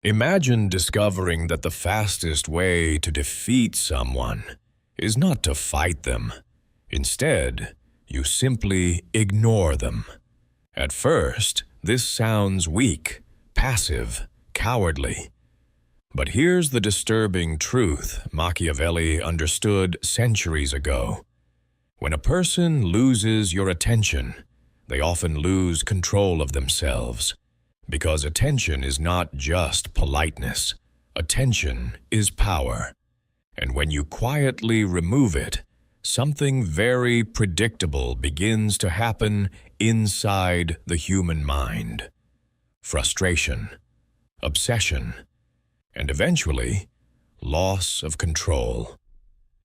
Imagine discovering that the fastest way to defeat someone is not to fight them. Instead, you simply ignore them. At first, this sounds weak, passive, cowardly. But here's the disturbing truth Machiavelli understood centuries ago. When a person loses your attention, they often lose control of themselves. Because attention is not just politeness. Attention is power. And when you quietly remove it, something very predictable begins to happen inside the human mind. Frustration, obsession, and eventually, loss of control.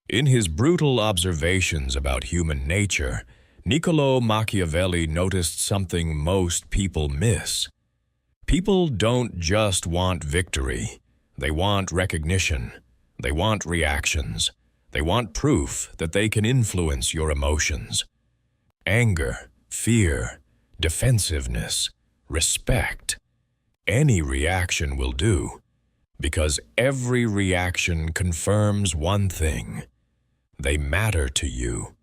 In his brutal observations about human nature, Niccolò Machiavelli noticed something most people miss. People don't just want victory. They want recognition. They want reactions. They want proof that they can influence your emotions. Anger, fear, defensiveness, respect. Any reaction will do, because every reaction confirms one thing: they matter to you.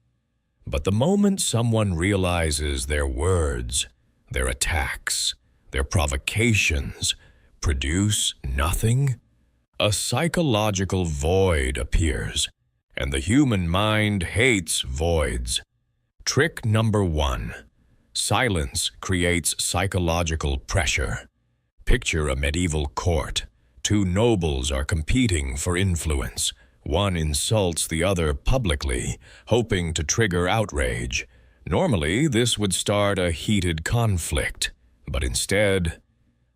But the moment someone realizes their words, their attacks, their provocations produce nothing, a psychological void appears, and the human mind hates voids. Trick number 1. Silence creates psychological pressure. Picture a medieval court. Two nobles are competing for influence. One insults the other publicly, hoping to trigger outrage. Normally, this would start a heated conflict. But instead,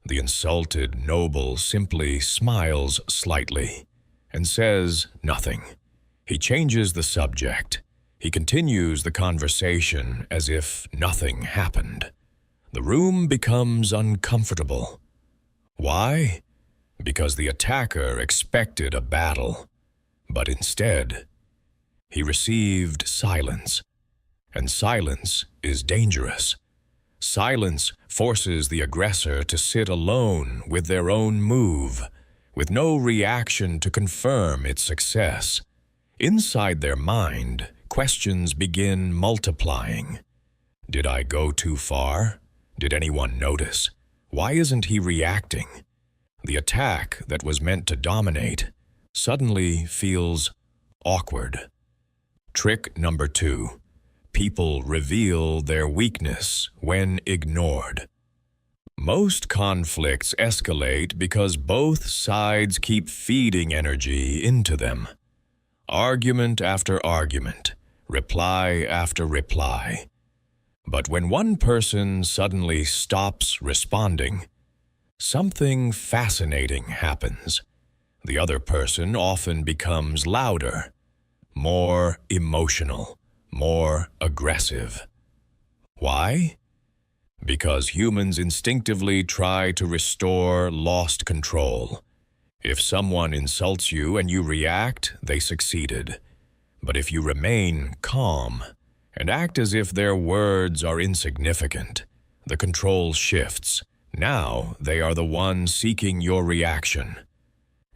the insulted noble simply smiles slightly and says nothing. He changes the subject. He continues the conversation as if nothing happened. The room becomes uncomfortable. Why? Because the attacker expected a battle, but instead, he received silence. And silence is dangerous. Silence forces the aggressor to sit alone with their own move, with no reaction to confirm its success. Inside their mind, questions begin multiplying. Did I go too far? Did anyone notice? Why isn't he reacting? The attack that was meant to dominate suddenly feels awkward. Trick number 2. People reveal their weakness when ignored. Most conflicts escalate because both sides keep feeding energy into them. Argument after argument, reply after reply. But when one person suddenly stops responding, something fascinating happens. The other person often becomes louder, more emotional, more aggressive. Why? Because humans instinctively try to restore lost control. If someone insults you and you react, they succeeded. But if you remain calm and act as if their words are insignificant, the control shifts. Now they are the one seeking your reaction.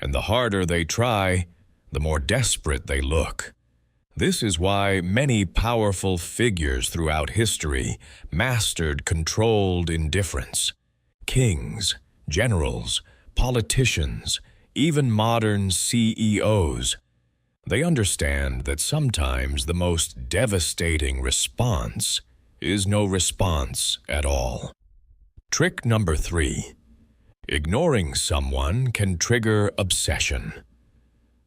And the harder they try, the more desperate they look. This is why many powerful figures throughout history mastered controlled indifference. Kings, generals, politicians, even modern CEOs. They understand that sometimes the most devastating response is no response at all. Trick number 3. Ignoring someone can trigger obsession.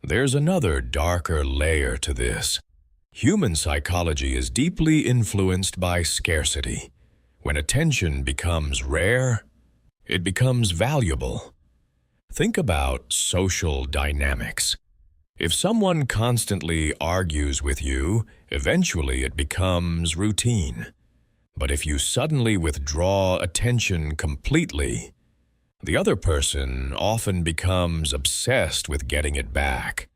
There's another darker layer to this. Human psychology is deeply influenced by scarcity. When attention becomes rare, it becomes valuable. Think about social dynamics. If someone constantly argues with you, eventually it becomes routine. But if you suddenly withdraw attention completely, the other person often becomes obsessed with getting it back.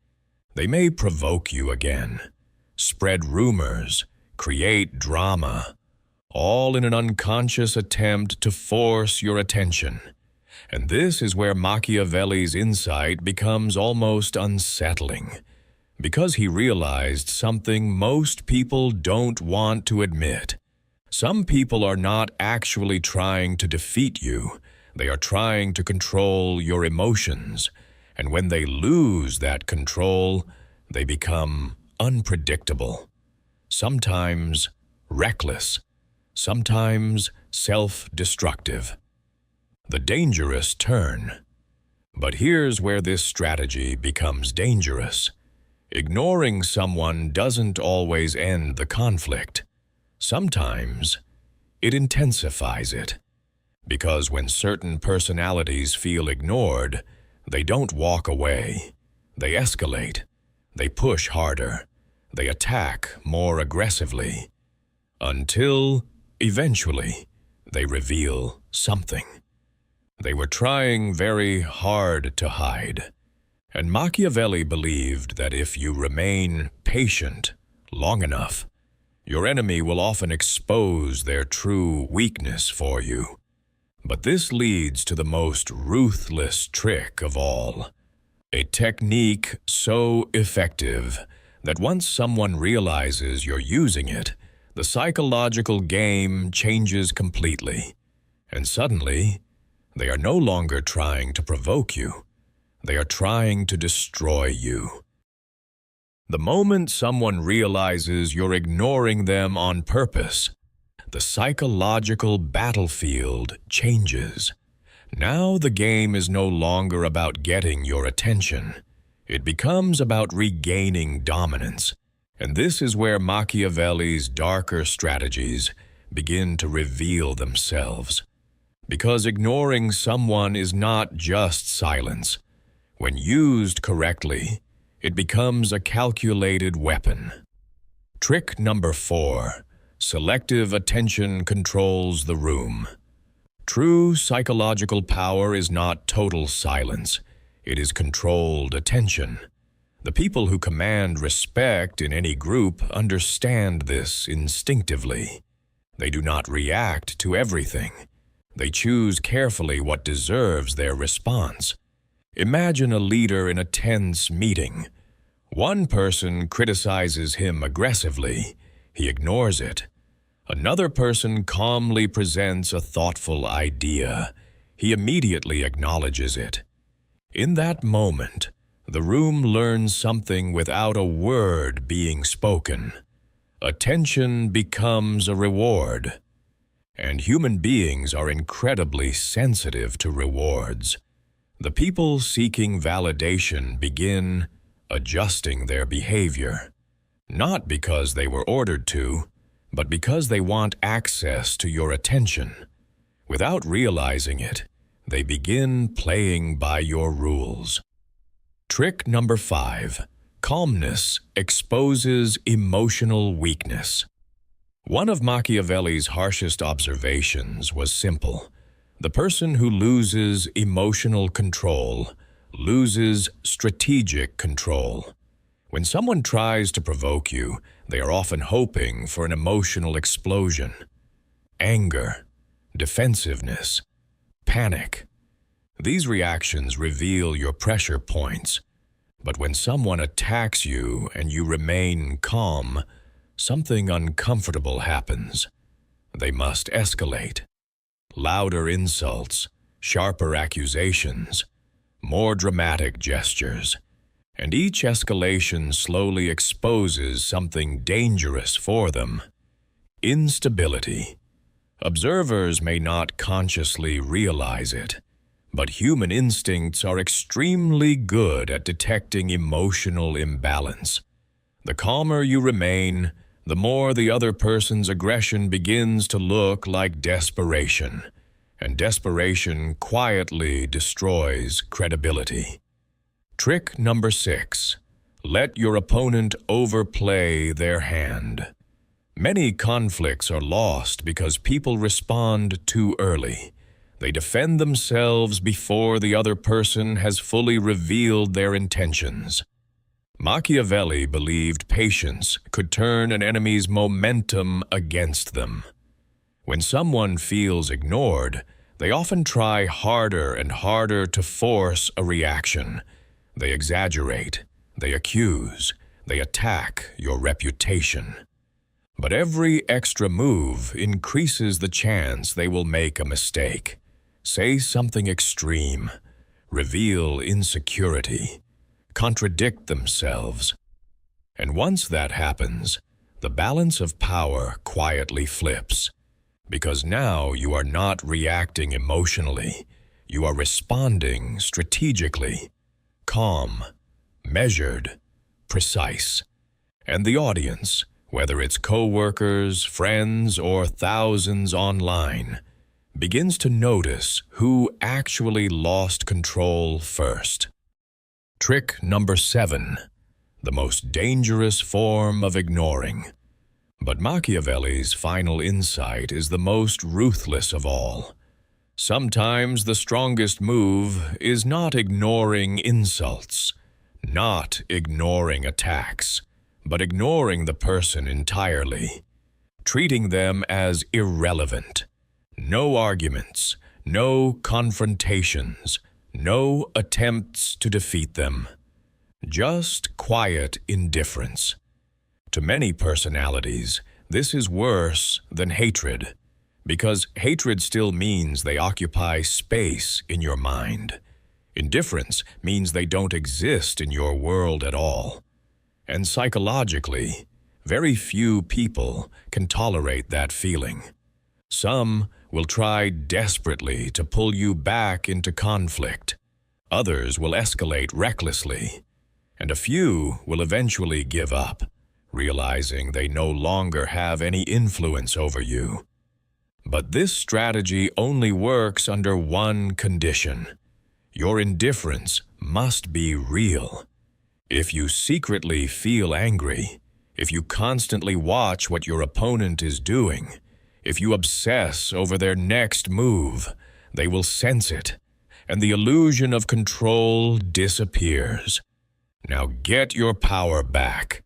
They may provoke you again, spread rumors, create drama, all in an unconscious attempt to force your attention. And this is where Machiavelli's insight becomes almost unsettling, because he realized something most people don't want to admit. Some people are not actually trying to defeat you. They are trying to control your emotions. And when they lose that control, they become unpredictable, sometimes reckless, sometimes self-destructive. The dangerous turn. But here's where this strategy becomes dangerous. Ignoring someone doesn't always end the conflict. Sometimes it intensifies it. Because when certain personalities feel ignored, they don't walk away. They escalate. They push harder. They attack more aggressively. Until, eventually, they reveal something. They were trying very hard to hide. And Machiavelli believed that if you remain patient long enough, your enemy will often expose their true weakness for you. But this leads to the most ruthless trick of all. A technique so effective that once someone realizes you're using it, the psychological game changes completely. And suddenly, they are no longer trying to provoke you. They are trying to destroy you. The moment someone realizes you're ignoring them on purpose, the psychological battlefield changes. Now the game is no longer about getting your attention. It becomes about regaining dominance. And this is where Machiavelli's darker strategies begin to reveal themselves. Because ignoring someone is not just silence. When used correctly, it becomes a calculated weapon. Trick number 4. Selective attention controls the room. True psychological power is not total silence. It is controlled attention. The people who command respect in any group understand this instinctively. They do not react to everything. They choose carefully what deserves their response. Imagine a leader in a tense meeting. One person criticizes him aggressively. He ignores it. Another person calmly presents a thoughtful idea. He immediately acknowledges it. In that moment, the room learns something without a word being spoken. Attention becomes a reward. And human beings are incredibly sensitive to rewards. The people seeking validation begin adjusting their behavior, not because they were ordered to, but because they want access to your attention. Without realizing it, they begin playing by your rules. Trick number 5. Calmness exposes emotional weakness. One of Machiavelli's harshest observations was simple. The person who loses emotional control loses strategic control. When someone tries to provoke you, they are often hoping for an emotional explosion. Anger, defensiveness, panic. These reactions reveal your pressure points. But when someone attacks you and you remain calm, something uncomfortable happens. They must escalate. Louder insults, sharper accusations, more dramatic gestures. And each escalation slowly exposes something dangerous for them. Instability. Observers may not consciously realize it, but human instincts are extremely good at detecting emotional imbalance. The calmer you remain, the more the other person's aggression begins to look like desperation, and desperation quietly destroys credibility. Trick number 6. Let your opponent overplay their hand. Many conflicts are lost because people respond too early. They defend themselves before the other person has fully revealed their intentions. Machiavelli believed patience could turn an enemy's momentum against them. When someone feels ignored, They often try harder and harder to force a reaction. They exaggerate, they accuse, they attack your reputation. But every extra move increases the chance they will make a mistake, say something extreme, reveal insecurity, contradict themselves. And once that happens, the balance of power quietly flips, because now you are not reacting emotionally, you are responding strategically, calm, measured, precise. And the audience, whether it's co-workers, friends, or thousands online, begins to notice who actually lost control first. Trick number 7, the most dangerous form of ignoring. But Machiavelli's final insight is the most ruthless of all. Sometimes the strongest move is not ignoring insults, not ignoring attacks, but ignoring the person entirely, treating them as irrelevant. No arguments, no confrontations, no attempts to defeat them. Just quiet indifference. To many personalities, this is worse than hatred, because hatred still means they occupy space in your mind. Indifference means they don't exist in your world at all. And psychologically, very few people can tolerate that feeling. Some will try desperately to pull you back into conflict. Others will escalate recklessly. And a few will eventually give up, realizing they no longer have any influence over you. But this strategy only works under one condition. Your indifference must be real. If you secretly feel angry, if you constantly watch what your opponent is doing, if you obsess over their next move, they will sense it, and the illusion of control disappears. Now get your power back.